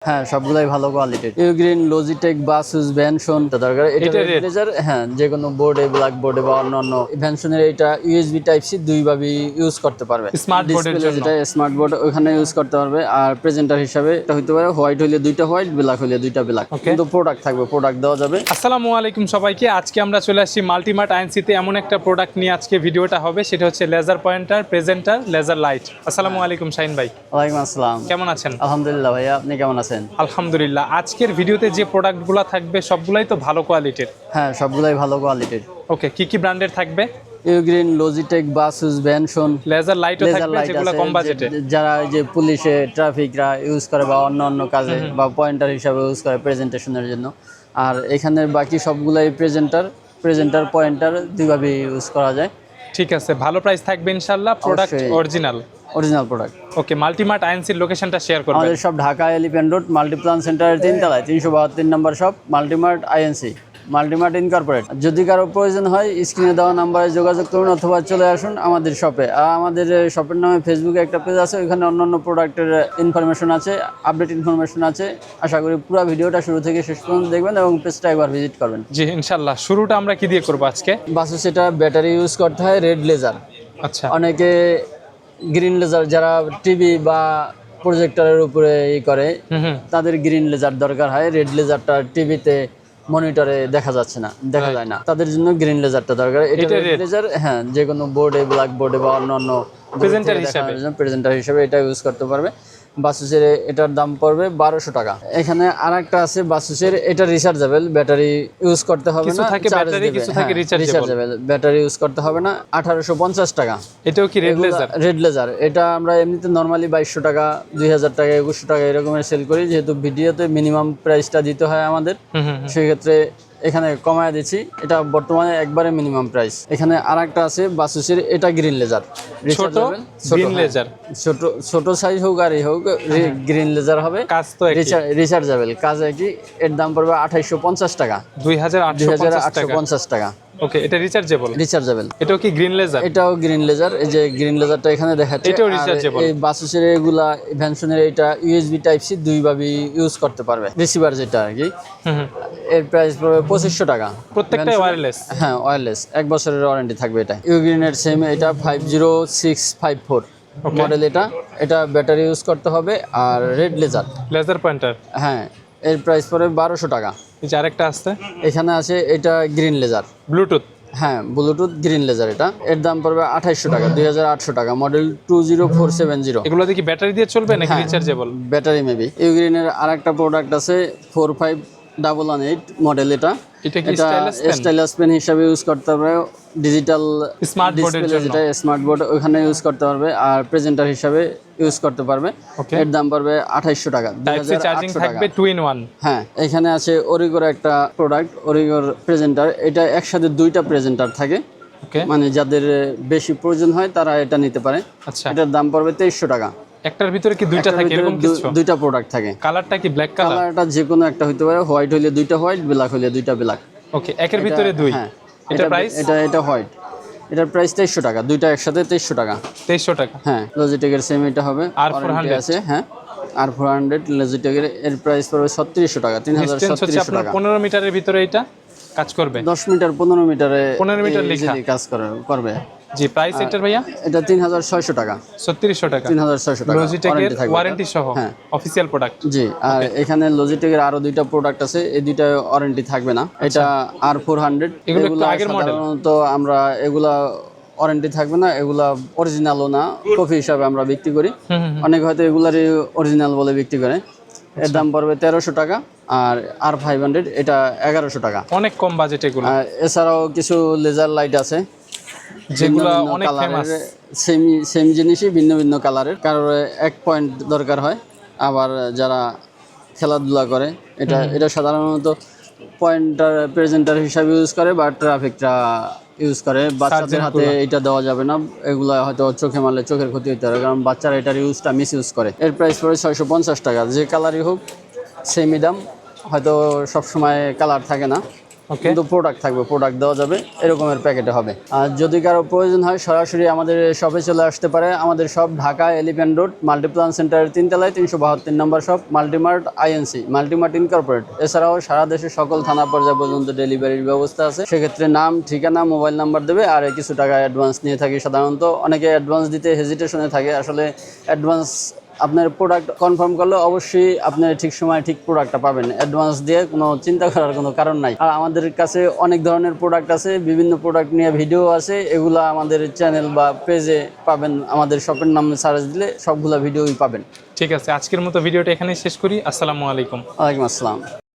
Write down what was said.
হ্যাঁ, সবগুলাই ভালো কোয়ালিটির। ইউগ্রিন, লজিটেক, বাসুস, ভ্যানসন দরকার। এটা রেড, হ্যাঁ, যে কোনো বোর্ডে, ব্ল্যাক বোর্ডে বা অন্যান্য ভ্যানসনের এটা ইউএসবি টাইপ সি দুইভাবে ইউজ করতে পারবে। স্মার্ট বোর্ডের জন্য যেটা স্মার্ট বোর্ড ওখানে ইউজ করতে পারবে। আর প্রেজেন্টার হিসাবে এটা হইতে পারে হোয়াইট হইলে দুইটা হোয়াইট, ব্ল্যাক হইলে দুইটা ব্ল্যাক। কিন্তু প্রোডাক্ট থাকবে, প্রোডাক্ট দেওয়া যাবে। আসসালামু আলাইকুম সবাইকে। আজকে আমরা চলে আসছি মাল্টিমার্ট আইএনসিতে। এমন একটা প্রোডাক্ট নিয়ে আজকে ভিডিওটা হবে, সেটা হচ্ছে laser pointer, presenter, laser light. আসসালামু আলাইকুম শাহিন ভাই। ওয়ালাইকুম আসসালাম। কেমন আছেন? আলহামদুলিল্লাহ ভাইয়া, আপনি কেমন আছেন? আলহামদুলিল্লাহ। আজকের ভিডিওতে যে প্রোডাক্টগুলো থাকবে সবগুলাই তো ভালো কোয়ালিটির। হ্যাঁ, সবগুলাই ভালো কোয়ালিটির। ওকে, কি কি ব্র্যান্ডের থাকবে? ইউগ্রিন, লজিটেক, বাসুস, ভ্যানসন। লেজার লাইটও থাকবে, যেগুলো কম বাজেটে। যারা যে পুলিশে, ট্রাফিকরা ইউজ করে বা অন্য কাজে বা পয়েন্টার হিসাবে ইউজ করে প্রেজেন্টেশনের জন্য। আর এখানের বাকি সবগুলাই প্রেজেন্টার পয়েন্টার দুইভাবে ইউজ করা যায়। ঠিক আছে, ভালো প্রাইস থাকবে ইনশাআল্লাহ। Product original product. Okay, Multimart আইএনসির লোকেশনটা শেয়ার করবেন। আমাদের সব ঢাকা এলিফ্যান্ট রোড মাল্টিপ্লান সেন্টারের 3 তলায় 372 নম্বর shop, Multimart INC, Multimart incorporate. যদি কারো প্রয়োজন হয় স্ক্রিনে দেওয়া নাম্বারে যোগাযোগ করুন অথবা চলে আসুন আমাদের শপে। আর আমাদের শপের নামে ফেসবুকে একটা পেজ আছে, ওইখানে অন্যান্য প্রোডাক্টের ইনফরমেশন আছে, আপডেট ইনফরমেশন আছে। আশা করি পুরো ভিডিওটা শুরু থেকে শেষ পর্যন্ত দেখবেন এবং পেজটা একবার ভিজিট করবেন। জি ইনশাআল্লাহ। শুরুটা আমরা কি দিয়ে করবো আজকে? বাসুস, এটা ব্যাটারি ইউজ করতে হয়, রেড লেজার। আচ্ছা, অনেকে গ্রিন লেজার, যারা টিভি বা প্রজেক্টরের উপরে করে তাদের গ্রিন লেজার দরকার হয়। রেড লেজারটা টিভিতে, মনিটরে দেখা যাচ্ছে না, দেখা যায় না, তাদের জন্য গ্রিন লেজারটা দরকার। এটা রেড লেজার, হ্যাঁ, যে কোনো বোর্ডে, ব্ল্যাক বোর্ডে বা অন্যান্য প্রেজেন্টার হিসেবে এটা ইউজ করতে পারবে। বাসুসের এটার দাম পড়বে 1200 টাকা। এখানে আরেকটা আছে বাসুসের, এটা রিচার্জেবল, ব্যাটারি ইউজ করতে হবে না, রিচার্জেবল ব্যাটারি ইউজ করতে হবে না। 1850 টাকা। এটাও কি রেড লেজার? এটা আমরা এমনিতে নরমালি 2200 টাকা, 2000 টাকা, 2100 টাকা এরকমের সেল করি। যেহেতু ভিডিওতে মিনিমাম প্রাইসটা দিতে হয় আমাদের, সেই ক্ষেত্রে এখানে কমায় দিচ্ছি। এটা বর্তমানে একবারে মিনিমাম প্রাইস। এখানে আরেকটা আছে বাসুসের, এটা গ্রিন লেজার, ছোট সাইজ হোক আর এই হোক, গ্রিন লেজার হবে, রিচার্জেবল। কাজ কি, এর দাম পড়বে 2850 টাকা, 2850 টাকা। ওকে, এটা রিচার্জেবল। এটাও কি গ্রিন লেজার? এটাও গ্রিন লেজার। এই যে গ্রিন লেজারটা এখানে দেখাচ্ছে। এটাও রিচার্জেবল। এই বাসুসের এগুলা, ভ্যানসনের এটা ইউএসবি টাইপ সি দুইভাবে ইউজ করতে পারবে। রিসিভার যেটা আর কি, এর প্রাইস পড়বে 2500 টাকা। প্রত্যেকটাই ওয়্যারলেস? হ্যাঁ, ওয়্যারলেস, 1 বছরের ওয়ারেন্টি থাকবে এটা। ইউগ্রিনের সেম, এটা 50654 মডেল। এটা ব্যাটারি ইউজ করতে হবে। আর রেড লেজার পয়েন্টার, হ্যাঁ, এর প্রাইস পড়বে 1200 টাকা। এই যে আরেকটা আছে, এখানে আছে, এটা গ্রিন লেজার, ব্লুটুথ, হ্যাঁ, ব্লুটুথ গ্রিন লেজার। এর দাম পড়বে 2800 টাকা, 2800 টাকা, মডেল 20470। এগুলো দেখি ব্যাটারি দিয়ে চলবে নাকি রিচার্জেবল? Battery maybe. ইউগ্রিনের আরেকটা প্রোডাক্ট আছে 45118 মডেল। এটা স্টাইলাস পেন হিসাবে ইউজ করতে পারবে। ডিজিটাল স্মার্ট বোর্ডের জন্য, যেটা স্মার্ট বোর্ড ওখানে ইউজ করতে পারবে। আর প্রেজেন্টার হিসাবে ইউজ করতে পারবে। এর দাম পড়বে 2800 টাকা, 2800 টাকা। 2 in 1। হ্যাঁ, এখানে আছে অরিগোর একটা প্রোডাক্ট, অরিগোর প্রেজেন্টার। এটা একসাথে 2টা প্রেজেন্টার থাকে, মানে যাদের বেশি প্রয়োজন হয় তারা এটা নিতে পারে। আচ্ছা, এটার দাম পড়বে 2300 টাকা। একটার ভিতরে কি দুইটা থাকে এরকম কিছু? 2টা প্রোডাক্ট থাকে। কালারটা কি ব্ল্যাক কালার? কালারটা যে কোনো একটা হইতে পারে, হোয়াইট হইলে 2টা হোয়াইট, ব্ল্যাক হইলে 2টা ব্ল্যাক। ওকে, একের ভিতরে 2। হ্যাঁ, এটা প্রাইস? এটা হোয়াইট, এটার প্রাইস 2300 টাকা। 2টা একসাথে 2300 টাকা। 2300 টাকা। হ্যাঁ, লজিটেকের সেম এটা হবে, R400 আছে। হ্যাঁ, R400 লজিটেকের, এর প্রাইস পড়বে 3600 টাকা, 3700 টাকা। 15 মিটারের ভিতরে এটা কাজ করবে? 10 মিটার 15 মিটারে 15 মিটার লেখা কাজ করবে। জি, প্রাইস এটার ভাইয়া? এটা 3600 টাকা, 3600 টাকা, 3600 টাকা। লজিটেকের ওয়ারেন্টি সহ, হ্যাঁ, অফিশিয়াল প্রোডাক্ট। জি। আর এখানে লজিটেকের আরো 2টা প্রোডাক্ট আছে, এই 2টা ওয়ারেন্টি থাকবে না। এটা R400, এগুলো একটু আগের মডেল। সাধারণত আমরা এগুলা ওয়ারেন্টি থাকবে না, এগুলা অরিজিনালও না, কপি হিসাবে আমরা বিক্রি করি। অনেক হয়তো এগুলারই অরিজিনাল বলে বিক্রি করে। এর দাম পড়বে 1300 টাকা। আর R500 এটা 1100 টাকা। অনেক কম বাজেট এগুলো। এছাড়াও কিছু লেজার লাইট আছে যেগুলো অনেক ফেমাস। সেম জিনিসই ভিন্ন ভিন্ন কালারের। কারোর 1 পয়েন্ট দরকার হয়, আবার যারা খেলাধুলা করে এটা সাধারণত পয়েন্টার, প্রেজেন্টার হিসাবে ইউজ করে বা ট্রাফিকটা ইউজ করে। বাচ্চাদের হাতে এটা দেওয়া যাবে না, এগুলো হয়তো চোখে মারলে চোখের ক্ষতি হতে পারে, কারণ বাচ্চারা এটার ইউজটা মিস ইউজ করে। এর প্রাইস পড়ে 650 টাকা। যে কালারই হোক সেমই দাম, হয়তো সবসময় কালার থাকে না। ওকে কিন্তু প্রোডাক্ট থাকবে, প্রোডাক্ট দেওয়া যাবে, এরকমের প্যাকেটে হবে। আর যদি কারো প্রয়োজন হয় সরাসরি আমাদের শপে চলে আসতে পারে। আমাদের shop Dhaka Elephant Road Multiplan সেন্টারের 3 তলায় 372 নম্বর shop, Multimart INC, Multimart incorporate. এছাড়াও সারা দেশের সকল থানা পর্যায় পর্যন্ত ডেলিভারির ব্যবস্থা আছে। সেক্ষেত্রে নাম, ঠিকানা, মোবাইল নাম্বার দেবে আর কিছু টাকা অ্যাডভান্স নিয়ে থাকি সাধারণত। অনেকে অ্যাডভান্স দিতে হেজিটেশনে থাকে, আসলে অ্যাডভান্স আপনার প্রোডাক্ট কনফার্ম করলে অবশ্যই আপনি ঠিক সময় ঠিক প্রোডাক্টটা পাবেন। অ্যাডভান্স দিয়ে কোনো চিন্তা করার কোনো কারণ নাই। আর আমাদের কাছে অনেক ধরনের প্রোডাক্ট আছে, বিভিন্ন প্রোডাক্ট নিয়ে ভিডিও আছে, এগুলো আমাদের চ্যানেল বা পেজে পাবেন। আমাদের শপের নামে সার্চ দিলে সবগুলা ভিডিওই পাবেন। ঠিক আছে, আজকের মতো ভিডিওটা এখানেই শেষ করি। আসসালামু আলাইকুম। ওয়ালাইকুম আসসালাম।